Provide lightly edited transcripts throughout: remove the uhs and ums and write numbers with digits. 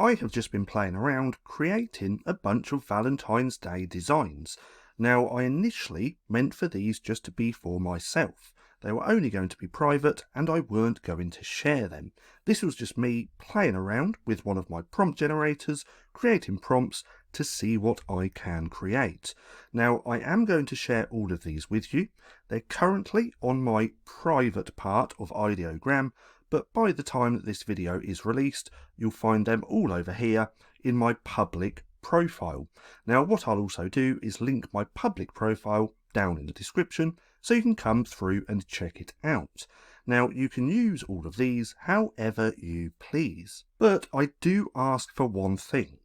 I have just been playing around creating a bunch of Valentine's Day designs. Now, I initially meant for these just to be for myself. They were only going to be private and I weren't going to share them. This was just me playing around with one of my prompt generators, creating prompts to see what I can create. Now, I am going to share all of these with you. They're currently on my private part of IDEOGRAM, but by the time that this video is released, you'll find them all over here in my public profile. Now, what I'll also do is link my public profile down in the description so you can come through and check it out. Now, you can use all of these however you please, but I do ask for one thing.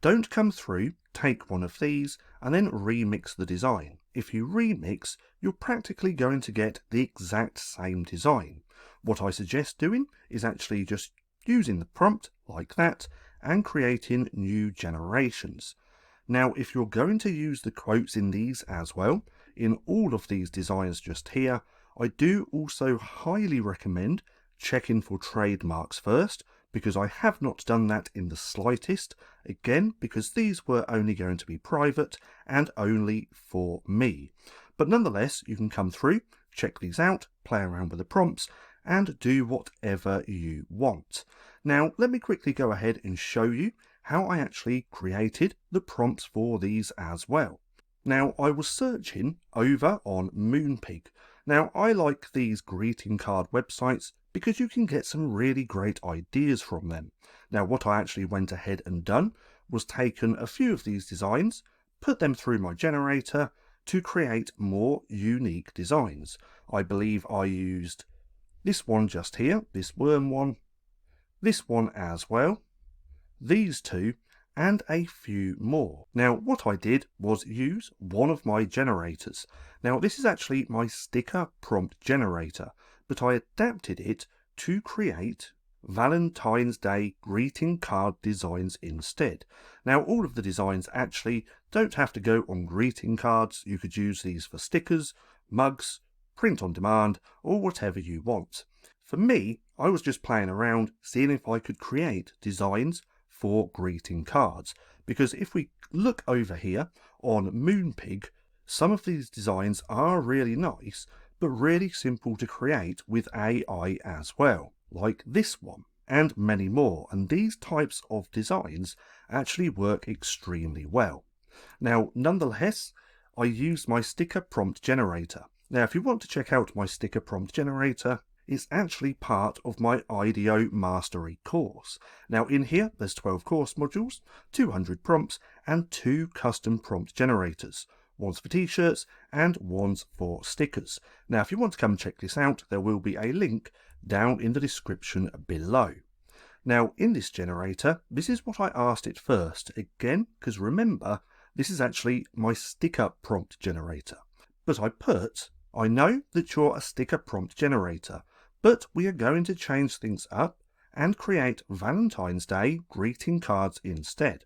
Don't come through, take one of these, and then remix the design. If you remix, you're practically going to get the exact same design. What I suggest doing is actually just using the prompt like that and creating new generations. Now, if you're going to use the quotes in these as well, in all of these designs just here, I do also highly recommend checking for trademarks first, because I have not done that in the slightest, again because these were only going to be private and only for me. But nonetheless, you can come through, check these out, play around with the prompts, and do whatever you want. Now, let me quickly go ahead and show you how I actually created the prompts for these as well. Now, I was searching over on Moonpig. Now, I like these greeting card websites because you can get some really great ideas from them. Now, what I actually went ahead and done was taken a few of these designs, put them through my generator to create more unique designs. I believe I used this one just here, this worm one, this one as well, these two, and a few more. Now, what I did was use one of my generators. Now, this is actually my sticker prompt generator, but I adapted it to create Valentine's Day greeting card designs instead. Now, all of the designs actually don't have to go on greeting cards. You could use these for stickers, mugs, print on demand, or whatever you want. For me, I was just playing around, seeing if I could create designs for greeting cards, because if we look over here on Moonpig, some of these designs are really nice, but really simple to create with AI as well, like this one, and many more, and these types of designs actually work extremely well. Now, nonetheless, I used my sticker prompt generator. Now, if you want to check out my sticker prompt generator, it's actually part of my IDEO Mastery course. Now, in here, there's 12 course modules, 200 prompts, and 2 custom prompt generators. One's for t-shirts and one's for stickers. Now, if you want to come check this out, there will be a link down in the description below. Now, in this generator, this is what I asked it first, again, because remember, this is actually my sticker prompt generator. But I know that you're a sticker prompt generator, but we are going to change things up and create Valentine's Day greeting cards instead.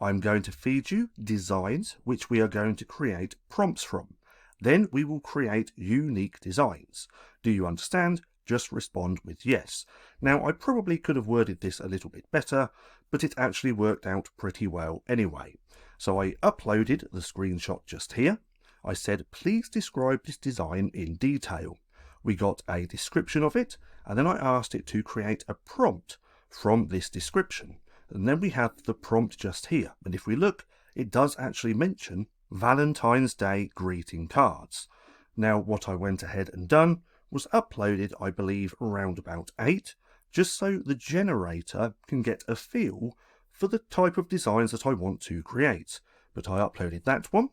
I'm going to feed you designs which we are going to create prompts from. Then we will create unique designs. Do you understand? Just respond with yes. Now, I probably could have worded this a little bit better, but it actually worked out pretty well anyway. So I uploaded the screenshot just here. I said, please describe this design in detail. We got a description of it, and then I asked it to create a prompt from this description. And then we have the prompt just here. And if we look, it does actually mention Valentine's Day greeting cards. Now, what I went ahead and done was uploaded, I believe, around about 8, just so the generator can get a feel for the type of designs that I want to create. But I uploaded that one,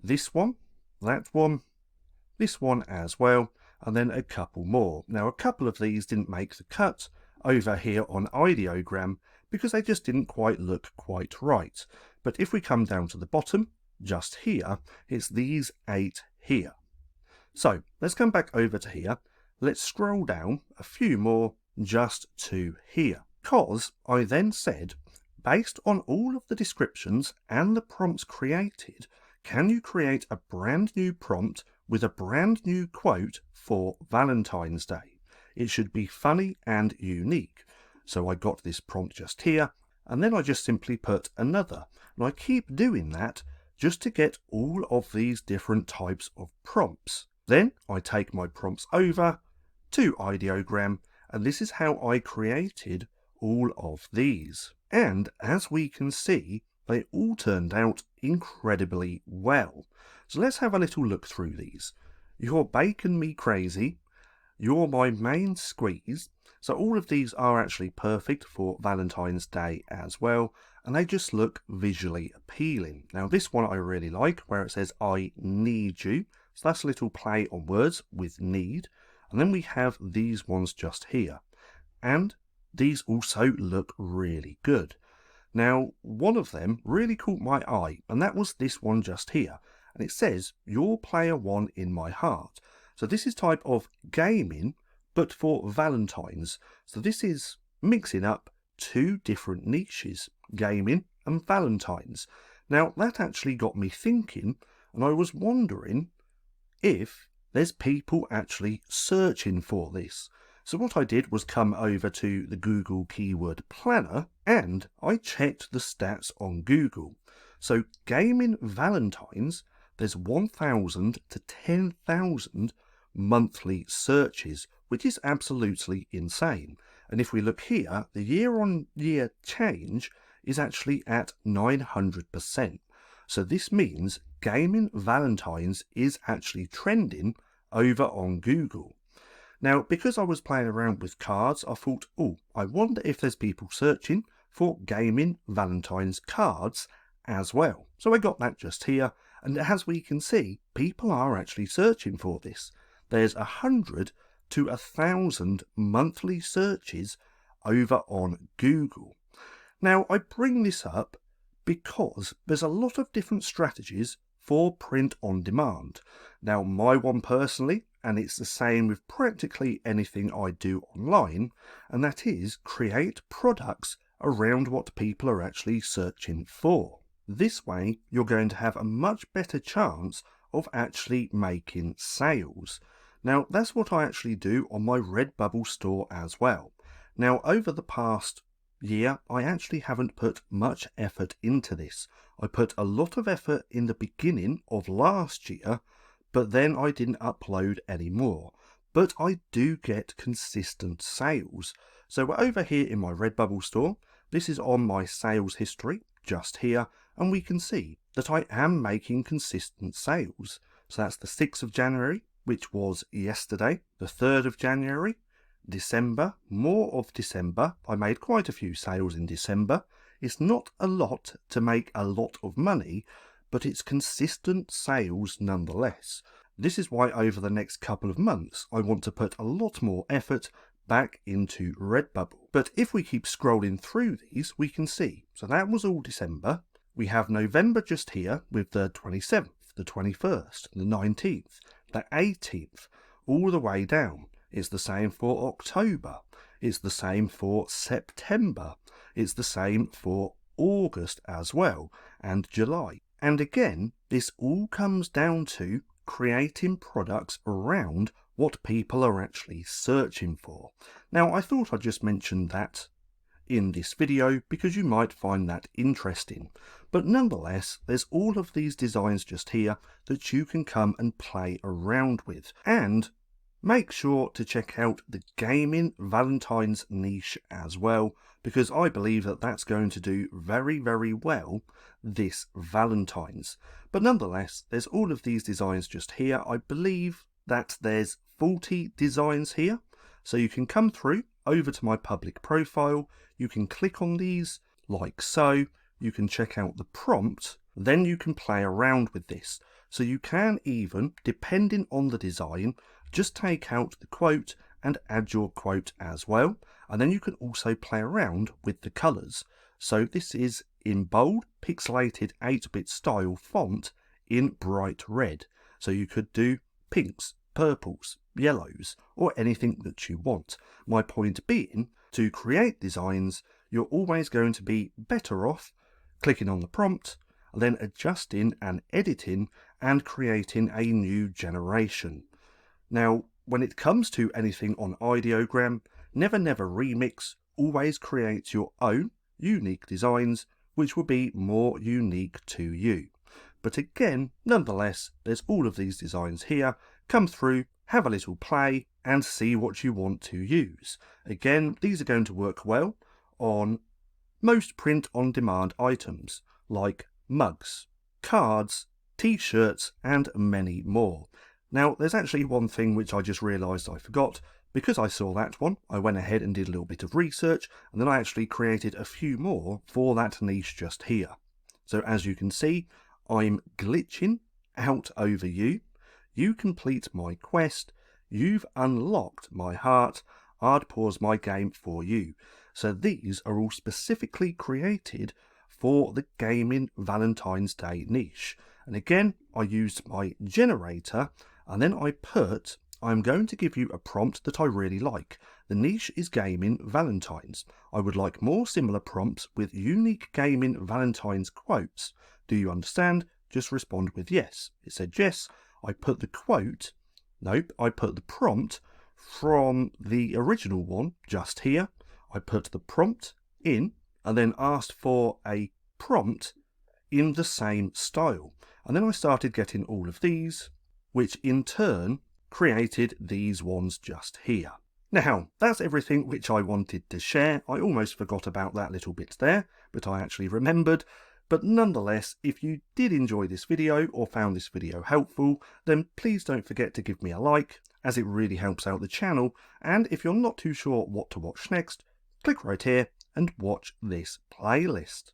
this one, that one, this one as well, and then a couple more. Now, a couple of these didn't make the cut over here on IDEOGRAM because they just didn't quite look quite right. But if we come down to the bottom, just here, it's these 8 here. So let's come back over to here. Let's scroll down a few more just to here. Because I then said, based on all of the descriptions and the prompts created, can you create a brand new prompt with a brand new quote for Valentine's Day? It should be funny and unique. So I got this prompt just here, and then I just simply put another. And I keep doing that just to get all of these different types of prompts. Then I take my prompts over to Ideogram, and this is how I created all of these. And as we can see, they all turned out incredibly well. So let's have a little look through these. You're Bacon Me Crazy, You're My Main Squeeze. So all of these are actually perfect for Valentine's Day as well, and they just look visually appealing. Now this one I really like, where it says I need you. So that's a little play on words with need. And then we have these ones just here. And these also look really good. Now, one of them really caught my eye, and that was this one just here. And it says, You're player one in my heart. So this is type of gaming, but for Valentines. So this is mixing up two different niches, gaming and Valentines. Now, that actually got me thinking, and I was wondering if there's people actually searching for this. So what I did was come over to the Google Keyword Planner and I checked the stats on Google. So gaming Valentines, there's 1,000 to 10,000 monthly searches, which is absolutely insane. And if we look here, the year-on-year change is actually at 900%. So this means gaming Valentines is actually trending over on Google. Now, because I was playing around with cards, I thought, I wonder if there's people searching for gaming Valentine's cards as well. So I got that just here, and as we can see, people are actually searching for this. There's 100 to 1,000 monthly searches over on Google. Now, I bring this up because there's a lot of different strategies for print on demand. Now, my one personally, and it's the same with practically anything I do online, and that is create products around what people are actually searching for. This way, you're going to have a much better chance of actually making sales. Now, that's what I actually do on my Redbubble store as well. Now, over the past year, I actually haven't put much effort into this. I put a lot of effort in the beginning of last year, but then I didn't upload any more. But I do get consistent sales. So we're over here in my Redbubble store. This is on my sales history, just here, and we can see that I am making consistent sales. So that's the 6th of January, which was yesterday, the 3rd of January, December, more of December. I made quite a few sales in December. It's not a lot to make a lot of money, but it's consistent sales nonetheless. This is why over the next couple of months I want to put a lot more effort back into Redbubble. But if we keep scrolling through these, we can see. So that was all December. We have November just here with the 27th, the 21st, the 19th, the 18th, all the way down. It's the same for October. It's the same for September. It's the same for August as well, and July. And again, this all comes down to creating products around what people are actually searching for. Now, I thought I'd just mention that in this video because you might find that interesting. But nonetheless, there's all of these designs just here that you can come and play around with. And make sure to check out the gaming Valentine's niche as well, because I believe that that's going to do very, very well this Valentine's. But nonetheless, there's all of these designs just here. I believe that there's 40 designs here. So you can come through over to my public profile. You can click on these like so. You can check out the prompt. Then you can play around with this. So you can even, depending on the design, just take out the quote and add your quote as well. And then you can also play around with the colours. So this is in bold, pixelated 8-bit style font in bright red. So you could do pinks, purples, yellows, or anything that you want. My point being, to create designs, you're always going to be better off clicking on the prompt, then adjusting and editing and creating a new generation. Now, when it comes to anything on Ideogram, never remix, always create your own. unique designs which will be more unique to you. But again, nonetheless, there's all of these designs here. Come through, have a little play and see what you want to use. Again, these are going to work well on most print-on-demand items like mugs, cards, t-shirts and many more. Now, there's actually one thing which I just realised I forgot. Because I saw that one, I went ahead and did a little bit of research, and then I actually created a few more for that niche just here. So as you can see, I'm glitching out over you. You complete my quest. You've unlocked my heart. I'd pause my game for you. So these are all specifically created for the gaming Valentine's Day niche. And again, I used my generator, and then I put, I'm going to give you a prompt that I really like. The niche is gaming Valentines. I would like more similar prompts with unique gaming Valentine's quotes. Do you understand? Just respond with yes. It said yes. I put the quote, nope, I put the prompt from the original one just here. I put the prompt in and then asked for a prompt in the same style. And then I started getting all of these, which in turn created these ones just here. Now, that's everything which I wanted to share. I almost forgot about that little bit there, but I actually remembered. But nonetheless, if you did enjoy this video or found this video helpful, then please don't forget to give me a like, as it really helps out the channel. And if you're not too sure what to watch next, click right here and watch this playlist.